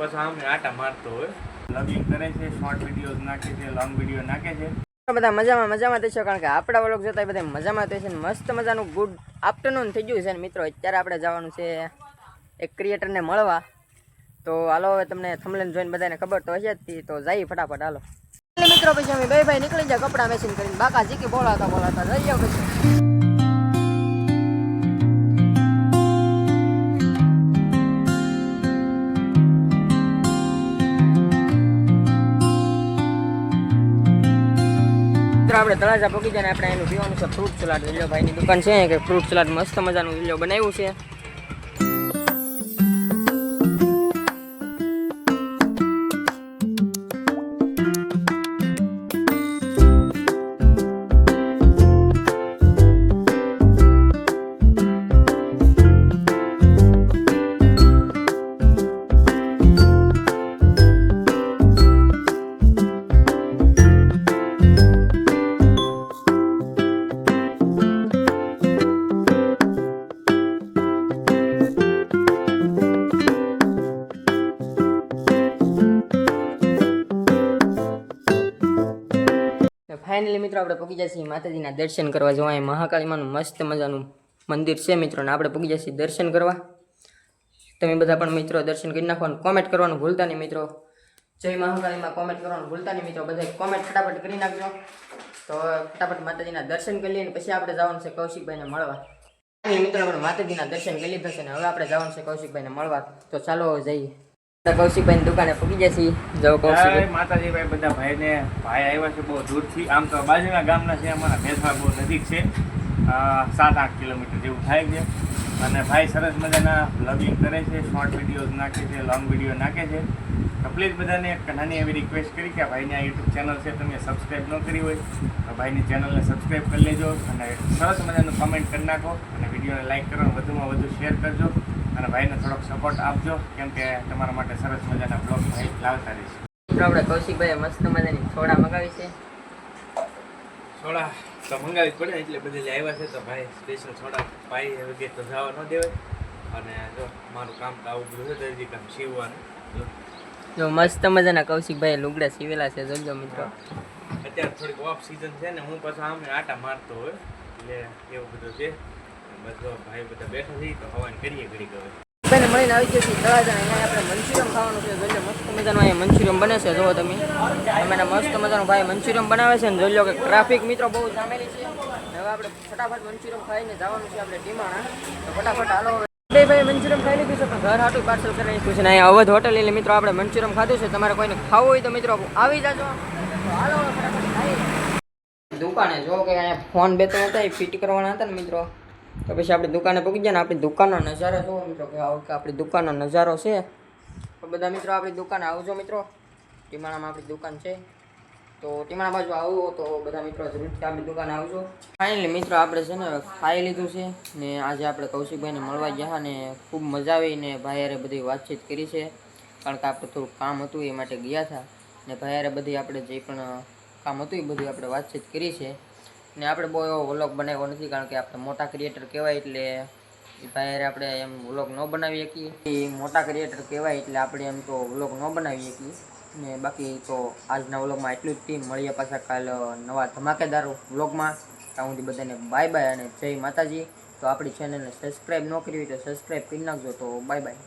પાછો આમ આટા મારતો હોય, લવિંગ કરે છે, શોર્ટ વિડીયોઝ નાખે છે, લોંગ વિડીયો નાખે છે. બધા મજામાં થશો, કારણ કે આપણા વ્લોગ જોતા બધા મજામાં થશે ને મસ્ત મજાનું ગુડ આફ્ટરનૂન થઈ ગયું છે ને મિત્રો. અત્યારે આપણે જવાનું છે એક ક્રિએટરને મળવા. તો હાલો, હવે તમને થંબનેલ જોઈને બધાને ખબર તો હશે જ, તો જઈએ ફટાફટ હાલો મિત્રો. પછી અમે બે ભાઈ નીકળી જાય કપડાં મેચિંગ કરીને, બાકા જીકી બોલાતા જઈએ પછી. આપણે તળાજા પહોંચી જાય ને આપણે એનું પીવાનું છે ફ્રૂટ સલાડ. વિલ્યો ભાઈની દુકાન છે કે ફ્રૂટ સલાડ મસ્ત મજાનું વિલ્યો બનાવ્યું છે. ફાઇનલી મિત્રો આપણે પહોંચી જઈએ માતાજીના દર્શન કરવા. જો અહીં મહાકાળીમાનું મસ્ત મજાનું મંદિર છે મિત્રો, ને આપણે પહોંચી જઈએ દર્શન કરવા. તમે બધા પણ મિત્રો દર્શન કરી નાખવાનું, કોમેન્ટ કરવાનું ભૂલતા નહીં મિત્રો. જય મહાકાળીમાં કોમેન્ટ કરવાનું ભૂલતા નહીં મિત્રો. બધા કોમેન્ટ ફટાફટ કરી નાખજો. તો ફટાફટ માતાજીના દર્શન કરી લઈએ, પછી આપણે જવાનું છે કૌશિકભાઈને મળવા. મિત્રો આપણે માતાજીના દર્શન કરી લીધા છે ને હવે આપણે જવાનું છે કૌશિકભાઈને મળવા. તો ચાલો જઈએ. કૌશિકભાઈ દુકાને પહોંચી જશે. જો કૌશિક માતાજી ભાઈ, બધા ભાઈ આવ્યા છે બહુ દૂરથી. આમ તો બાજુના ગામના છે, અમારા ભેસવા બહુ નજીક છે, 7-8 કિલોમીટર જેવું થાય છે. અને ભાઈ સરસ મજાના વ્લોગિંગ કરે છે, શોર્ટ વિડીયોઝ નાખે છે, લોંગ વિડીયો નાખે છે. તો પ્લીઝ બધાને એક નાની એવી રિક્વેસ્ટ કરી કે ભાઈને આ યુટ્યુબ ચેનલ છે, તમે સબસ્ક્રાઈબ ન કરી હોય તો ભાઈની ચેનલને સબસ્ક્રાઈબ કરી લેજો, અને સરસ મજાનું કમેન્ટ કરી નાખો, અને વિડીયોને લાઈક કરો, વધુમાં વધુ શેર કરજો, અને ભાઈને થોડોક સપોર્ટ આપજો, કેમ કે તમારા માટે સરસ મજાના બ્લોગ ભાઈ લાવતા રહીશ. મિત્રો આપણે કૌશિકભાઈ મસ્ત મજાની સોડા મંગાવી છે. સોડા તો મંગાવી જ પડે, એટલે બધી આવ્યા છે. તો ભાઈ સ્પેશિયલ સોડા ભાઈ વગેરે તો જવા ન દેવાય. અને જો મારું કામ તો આવું બધું છે, દરજી કામ સીવવાનું. જો મસ્ત મજાના કૌશિકભાઈ લુગડા સીવેલા છે, જોજો મિત્રો. અત્યારે થોડીક ઓફ સિઝન છે ને, હું પાછો આમ આટા મારતો હોય, એટલે એવું બધું છે. બસ ભાઈ બધા બેઠા છીએ, તો હવાને કરીએ ઘડી હવે. ભાઈને મળીને આવી જશે તળાજા. અહીંયા આપણે મંચુરિયમ ખાવાનું છે, જોજો મસ્ત મજાનું અહીંયા મંચુરિયમ બને છે. જુઓ તમે મસ્ત મજાનું ભાઈ મંચુરિયમ બનાવે છે ને જોઈ લો કે ટ્રાફિક મિત્રો બહુ જામેલી છે. હવે આપણે ફટાફટ મંચુરિયમ ખાઈને જવાનું છે આપણે ટીમાણા. તો ફટાફટ હાલો. બે ભાઈ મંચુરિયમ ખાઈ લીધું છે, પણ ઘર હાટું પાર્સલ કરી નાખ્યું છે ને અહીંયા અવધ હોટલ એટલે મિત્રો આપણે મંચુરિયમ ખાધું છે. તમારે કોઈને ખાવું હોય તો મિત્રો આવી જાજો. તો હાલો ફટાફટ ખાઈ દુકાને. જો કે અહીંયા ફોન બે તો હતા, એ ફિટ કરવાના હતા ને મિત્રો. તો પછી આપણે દુકાને પહોંચી ગયા ને આપણી દુકાનનો નજારો જોવો મિત્રો, કે આપણી દુકાનનો નજારો છે. તો બધા મિત્રો આપણી દુકાને આવજો મિત્રો. ટીમાણામાં આપણી દુકાન છે, તો ટીમાણા બાજુ આવો તો બધા મિત્રો જરૂરથી આપણી દુકાને આવજો. ફાઇનલી મિત્રો આપણે છે ને ખાઈ લીધું છે ને આજે આપણે કૌશિકભાઈને મળવા ગયા ને ખૂબ મજા આવી ને ભાઈ હારે બધી વાતચીત કરી છે, કારણ કે આપણે થોડુંક કામ હતું એ માટે ગયા હતા. ને ભાઈ હારે બધી આપણે જે પણ કામ હતું એ બધી આપણે વાતચીત કરી છે. ને આપણે બહુ એવો વ્લોગ બનાવ્યો નથી, કારણ કે આપણે મોટા ક્રિએટર કહેવાય, એટલે ભાઈ આપણે એમ વ્લોગ ન બનાવી શકીએ. એ મોટા ક્રિએટર કહેવાય એટલે આપણે એમ તો વ્લોગ ન બનાવી શકીએ. ને બાકી તો આજના વ્લોગમાં એટલું જ ટીમ. મળીએ પાછા કાલ નવા ધમાકેદાર વ્લોગમાં. ત્યાં સુધી બધાને બાય બાય અને જય માતાજી. તો આપણી ચેનલને સબસ્ક્રાઈબ ન કરી હોય તો સબસ્ક્રાઈબ કરી નાખજો. તો બાય બાય.